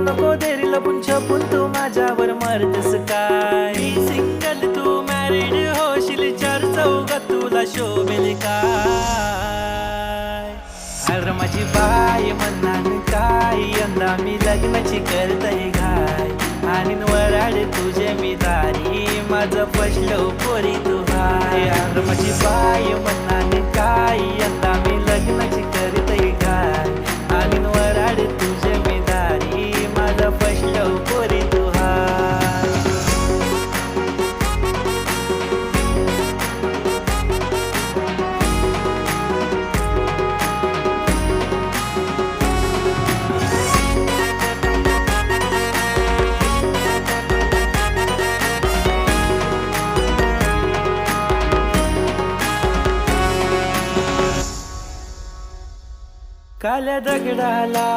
नको देरी लपून छपून तू माझ्यावर मरतेस काय? मी सिंगल तू मॅरिड होशील चार चौघात तुला शोभेल काय? अरे माझी बाई म्हणणार काय यंदा मी लग्नाची करतय घाय आणि वराड तुझे मी दारी माझं फसलो पोरी तू हाय. अरे माझी बाई म्हणणार काय यंदा मी लग्नाची करतय घाय आणि वराड तुझे मी दारी माझं फसलो पोरी तू हाय. काल्या दगडाला